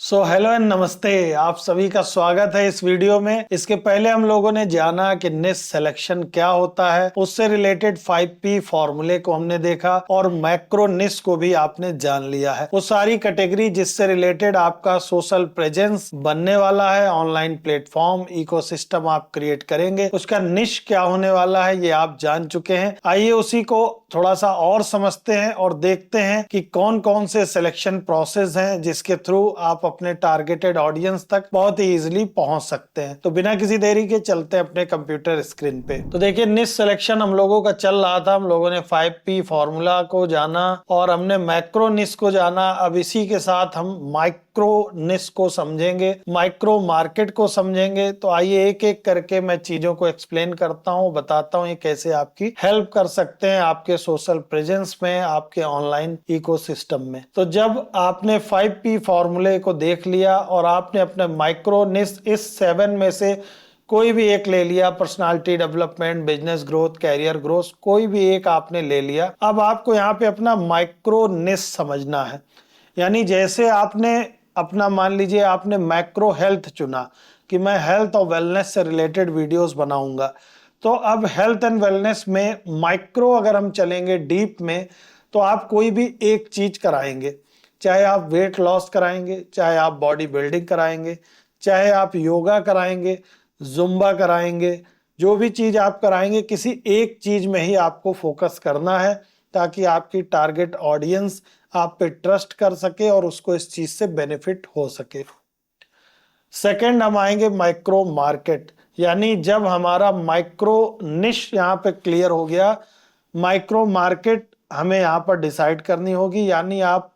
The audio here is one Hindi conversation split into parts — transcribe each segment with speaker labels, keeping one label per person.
Speaker 1: हेलो एंड नमस्ते। आप सभी का स्वागत है इस वीडियो में। इसके पहले हम लोगों ने जाना कि निश सिलेक्शन क्या होता है, उससे रिलेटेड 5P फॉर्मूले को हमने देखा और मैक्रो निश को भी आपने जान लिया है। वो सारी कैटेगरी जिससे रिलेटेड आपका सोशल प्रेजेंस बनने वाला है, ऑनलाइन प्लेटफॉर्म इकोसिस्टम आप क्रिएट करेंगे, उसका निश क्या होने वाला है ये आप जान चुके हैं। आइए उसी को थोड़ा सा और समझते हैं और देखते हैं कि कौन कौन से सिलेक्शन प्रोसेस हैं जिसके थ्रू आप अपने टारगेटेड ऑडियंस तक बहुत ही इजीली पहुंच सकते हैं। तो बिना किसी देरी के चलते हैं अपने कंप्यूटर स्क्रीन पे। तो देखिए, निश सिलेक्शन हम लोगों का चल रहा था। हम लोगों ने 5P फॉर्मूला को जाना और हमने मैक्रो निश को जाना। अब इसी के साथ हम माइक्रो निश को समझेंगे, माइक्रो मार्केट को समझेंगे। तो आइए एक एक करके मैं चीजों को एक्सप्लेन करता हूँ, बताता हूँ ये कैसे आपकी हेल्प कर सकते हैं आपके सोशल प्रेजेंस में, आपके ऑनलाइन इकोसिस्टम में। तो जब आपने 5P फॉर्मूले को देख लिया और आपने अपने माइक्रो निश इस 7 में से कोई भी एक ले लिया, personality development, business growth, career growth, कोई भी एक आपने ले लिया। अब आपको यहाँ पे अपना माइक्रो निश समझना है। यानी जैसे आपने अपना, मान लीजिए आपने मैक्रो हेल्थ चुना कि मैं हेल्थ और वेलनेस से रिलेटेड वीडियोस बनाऊंगा। तो अब हेल्थ एंड वेलनेस में माइक्रो अगर हम चलेंगे डीप में, तो आप कोई भी एक चीज कराएंगे। चाहे आप वेट लॉस कराएंगे, चाहे आप बॉडी बिल्डिंग कराएंगे, चाहे आप योगा कराएंगे, जुम्बा कराएंगे, जो भी चीज आप कराएंगे, किसी एक चीज में ही आपको फोकस करना है ताकि आपकी टारगेट ऑडियंस आप पे ट्रस्ट कर सके और उसको इस चीज से बेनिफिट हो सके। सेकंड हम आएंगे माइक्रो मार्केट। यानी जब हमारा माइक्रो निश यहाँ पे क्लियर हो गया, माइक्रो मार्केट हमें यहाँ पर डिसाइड करनी होगी। यानी आप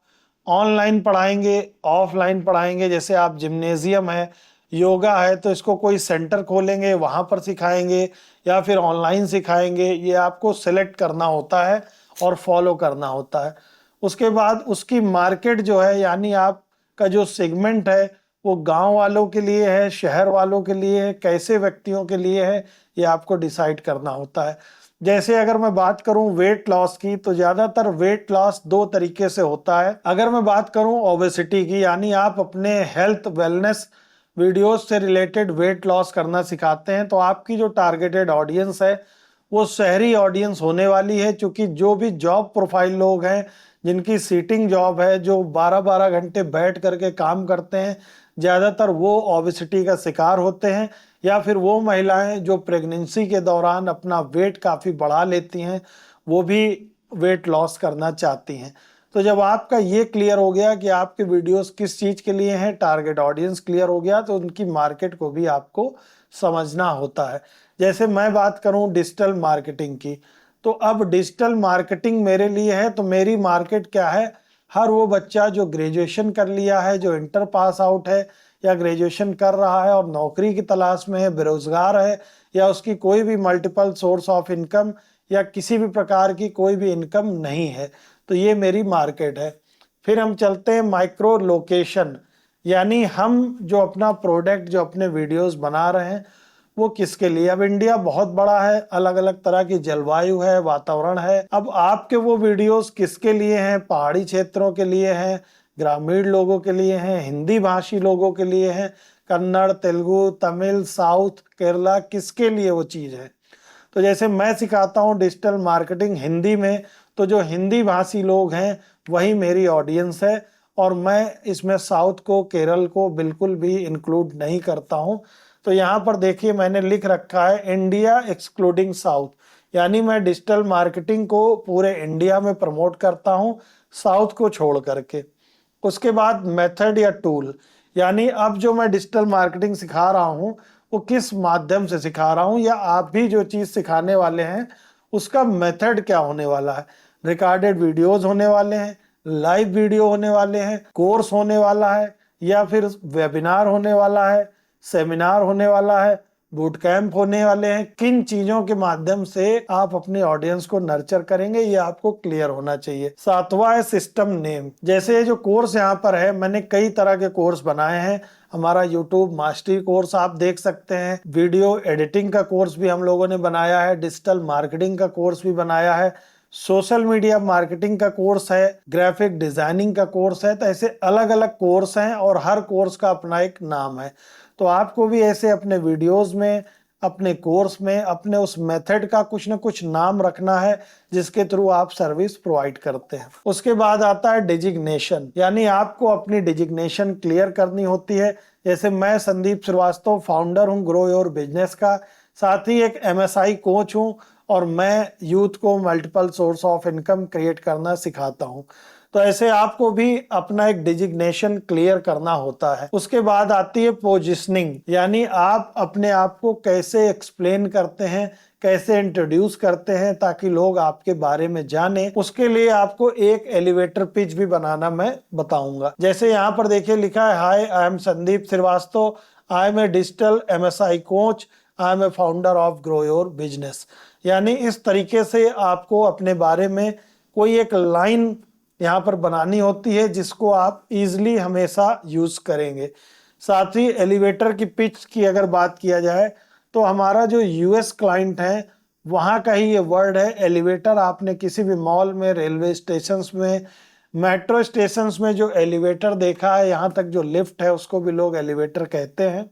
Speaker 1: ऑनलाइन पढ़ाएंगे, ऑफलाइन पढ़ाएंगे। जैसे आप जिम्नेजियम है, योगा है, तो इसको कोई सेंटर खोलेंगे, वहां पर सिखाएंगे या फिर ऑनलाइन सिखाएंगे, ये आपको सिलेक्ट करना होता है और फॉलो करना होता है। उसके बाद उसकी मार्केट जो है, यानी आपका जो सेगमेंट है, वो गांव वालों के लिए है, शहर वालों के लिए है, कैसे व्यक्तियों के लिए है, ये आपको डिसाइड करना होता है। जैसे अगर मैं बात करूं वेट लॉस की, तो ज्यादातर वेट लॉस दो तरीके से होता है। अगर मैं बात करूं ओबेसिटी की, यानी आप अपने हेल्थ वेलनेस वीडियोस से रिलेटेड वेट लॉस करना सिखाते हैं, तो आपकी जो टारगेटेड ऑडियंस है वो शहरी ऑडियंस होने वाली है। क्योंकि जो भी जॉब प्रोफाइल लोग हैं, जिनकी सीटिंग जॉब है, जो 12-12 घंटे बैठ करके काम करते हैं, ज़्यादातर वो ओबेसिटी का शिकार होते हैं। या फिर वो महिलाएं जो प्रेगनेंसी के दौरान अपना वेट काफ़ी बढ़ा लेती हैं, वो भी वेट लॉस करना चाहती हैं। तो जब आपका ये क्लियर हो गया कि आपके वीडियोस किस चीज़ के लिए हैं, टारगेट ऑडियंस क्लियर हो गया, तो उनकी मार्केट को भी आपको समझना होता है। जैसे मैं बात करूं डिजिटल मार्केटिंग की, तो अब डिजिटल मार्केटिंग मेरे लिए है, तो मेरी मार्केट क्या है? हर वो बच्चा जो ग्रेजुएशन कर लिया है, जो इंटर पास आउट है या ग्रेजुएशन कर रहा है और नौकरी की तलाश में है, बेरोजगार है, या उसकी कोई भी मल्टीपल सोर्स ऑफ इनकम या किसी भी प्रकार की कोई भी इनकम नहीं है, तो ये मेरी मार्केट है। फिर हम चलते हैं माइक्रो लोकेशन। यानी हम जो अपना प्रोडक्ट, जो अपने वीडियोस बना रहे हैं, वो किसके लिए? अब इंडिया बहुत बड़ा है, अलग अलग तरह की जलवायु है, वातावरण है। अब आपके वो वीडियोस किसके लिए हैं? पहाड़ी क्षेत्रों के लिए हैं, ग्रामीण लोगों के लिए हैं, हिंदी भाषी लोगों के लिए हैं, कन्नड़, तेलुगु, तमिल, साउथ, केरला, किसके लिए वो चीज़ है? तो जैसे मैं सिखाता हूँ डिजिटल मार्केटिंग हिंदी में, तो जो हिंदी भाषी लोग हैं वही मेरी ऑडियंस है। और मैं इसमें साउथ को, केरल को बिल्कुल भी इंक्लूड नहीं करता हूँ। तो यहाँ पर देखिए मैंने लिख रखा है इंडिया एक्सक्लूडिंग साउथ। यानी मैं डिजिटल मार्केटिंग को पूरे इंडिया में प्रमोट करता हूँ, साउथ को छोड़ करके। उसके बाद मेथड या टूल, यानी अब जो मैं डिजिटल मार्केटिंग सिखा रहा हूँ वो किस माध्यम से सिखा रहा हूँ, या आप भी जो चीज़ सिखाने वाले हैं उसका मेथड क्या होने वाला है। रिकॉर्डेड वीडियोस होने वाले हैं, लाइव वीडियो होने वाले हैं, कोर्स होने वाला है, या फिर वेबिनार होने वाला है, सेमिनार होने वाला है, बूट कैंप होने वाले हैं। किन चीजों के माध्यम से आप अपने ऑडियंस को नर्चर करेंगे, ये आपको क्लियर होना चाहिए। सातवां है सिस्टम नेम। जैसे ये जो कोर्स यहाँ पर है, मैंने कई तरह के कोर्स बनाए हैं। हमारा यूट्यूब मास्टरी कोर्स आप देख सकते हैं, वीडियो एडिटिंग का कोर्स भी हम लोगों ने बनाया है, डिजिटल मार्केटिंग का कोर्स भी बनाया है, सोशल मीडिया मार्केटिंग का कोर्स है, ग्राफिक डिजाइनिंग का कोर्स है। तो ऐसे अलग अलग कोर्स हैं और हर कोर्स का अपना एक नाम है। तो आपको भी ऐसे अपने वीडियोस में, अपने कोर्स में, अपने उस मेथड का कुछ ना कुछ नाम रखना है जिसके थ्रू आप सर्विस प्रोवाइड करते हैं। उसके बाद आता है डिजिग्नेशन, यानी आपको अपनी डिजिग्नेशन क्लियर करनी होती है। जैसे मैं संदीप श्रीवास्तव फाउंडर हूं ग्रो योर बिजनेस का, साथ ही एक MSI कोच हूं और मैं यूथ को multiple source of income create करना सिखाता हूं। तो ऐसे आपको भी अपना एक डिजिग्नेशन क्लियर करना होता है। उसके बाद आती है पोजिशनिंग, यानी आप अपने आप को कैसे एक्सप्लेन करते हैं, कैसे इंट्रोड्यूस करते हैं ताकि लोग आपके बारे में जाने। उसके लिए आपको एक एलिवेटर पिच भी बनाना मैं बताऊंगा। जैसे यहाँ पर देखिए लिखा है, hi I am Sandeep Srivastava, I am a digital MSI coach, I am a founder of grow your business. यानी इस तरीके से आपको अपने बारे में कोई एक लाइन यहाँ पर बनानी होती है जिसको आप इजीली हमेशा यूज करेंगे। साथ ही एलिवेटर की पिच की अगर बात किया जाए तो हमारा जो US क्लाइंट है वहाँ का ही ये वर्ड है एलिवेटर। आपने किसी भी मॉल में, रेलवे स्टेशंस में, मेट्रो स्टेशंस में जो एलिवेटर देखा है, यहाँ तक जो लिफ्ट है उसको भी लोग एलिवेटर कहते हैं।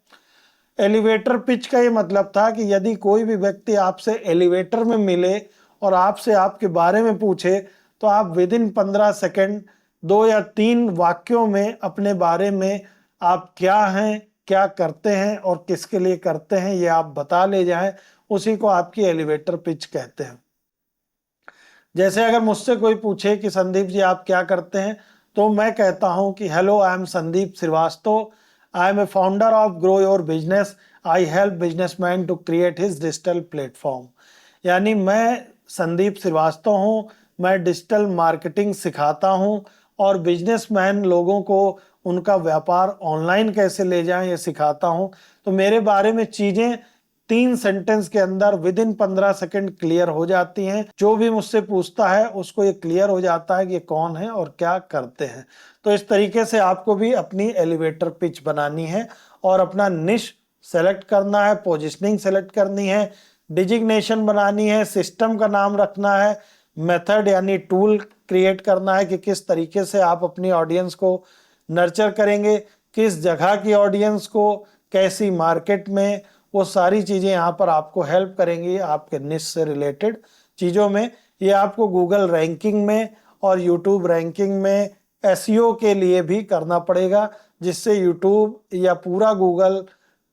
Speaker 1: एलिवेटर पिच का ये मतलब था कि यदि कोई भी व्यक्ति आपसे एलिवेटर में मिले और आपसे आपके बारे में पूछे तो आप विद इन 15 सेकेंड 2 या 3 वाक्यों में अपने बारे में आप क्या हैं, क्या करते हैं और किसके लिए करते हैं ये आप बता ले जाएं, उसी को आपकी एलिवेटर पिच कहते हैं। जैसे अगर मुझसे कोई पूछे कि संदीप जी आप क्या करते हैं, तो मैं कहता हूं कि hello I am Sandeep Srivastava, I am a founder of grow your business, I help businessman to create his digital platform. यानी मैं संदीप श्रीवास्तव हूं, मैं डिजिटल मार्केटिंग सिखाता हूं और बिजनेसमैन लोगों को उनका व्यापार ऑनलाइन कैसे ले जाएं ये सिखाता हूं। तो मेरे बारे में चीजें 3 सेंटेंस के अंदर विद इन 15 सेकेंड क्लियर हो जाती हैं। जो भी मुझसे पूछता है उसको ये क्लियर हो जाता है कि ये कौन है और क्या करते हैं। तो इस तरीके से आपको भी अपनी एलिवेटर पिच बनानी है और अपना निश सेलेक्ट करना है, पोजिशनिंग सेलेक्ट करनी है, डिजिग्नेशन बनानी है, सिस्टम का नाम रखना है, मेथड यानी टूल क्रिएट करना है कि किस तरीके से आप अपनी ऑडियंस को नर्चर करेंगे, किस जगह की ऑडियंस को, कैसी मार्केट में, वो सारी चीज़ें यहाँ पर आपको हेल्प करेंगी आपके निश से रिलेटेड चीज़ों में। ये आपको गूगल रैंकिंग में और यूट्यूब रैंकिंग में SEO के लिए भी करना पड़ेगा, जिससे यूट्यूब या पूरा गूगल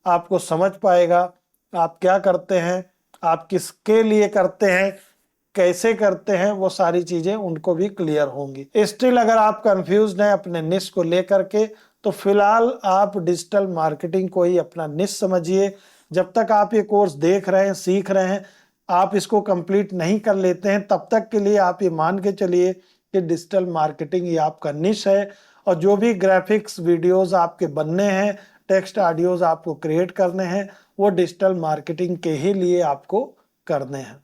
Speaker 1: आपको समझ पाएगा आप क्या करते हैं, आप किसके लिए करते हैं, कैसे करते हैं, वो सारी चीजें उनको भी क्लियर होंगी। स्टिल अगर आप कंफ्यूज्ड हैं अपने निश को लेकर के तो फिलहाल आप डिजिटल मार्केटिंग को ही अपना निश समझिए। जब तक आप ये कोर्स देख रहे हैं, सीख रहे हैं, आप इसको कंप्लीट नहीं कर लेते हैं तब तक के लिए आप ये मान के चलिए कि डिजिटल मार्केटिंग ये आपका निश है। और जो भी ग्राफिक्स वीडियोस आपके बनने हैं, टेक्स्ट ऑडियोज आपको क्रिएट करने हैं, वो डिजिटल मार्केटिंग के ही लिए आपको करने हैं।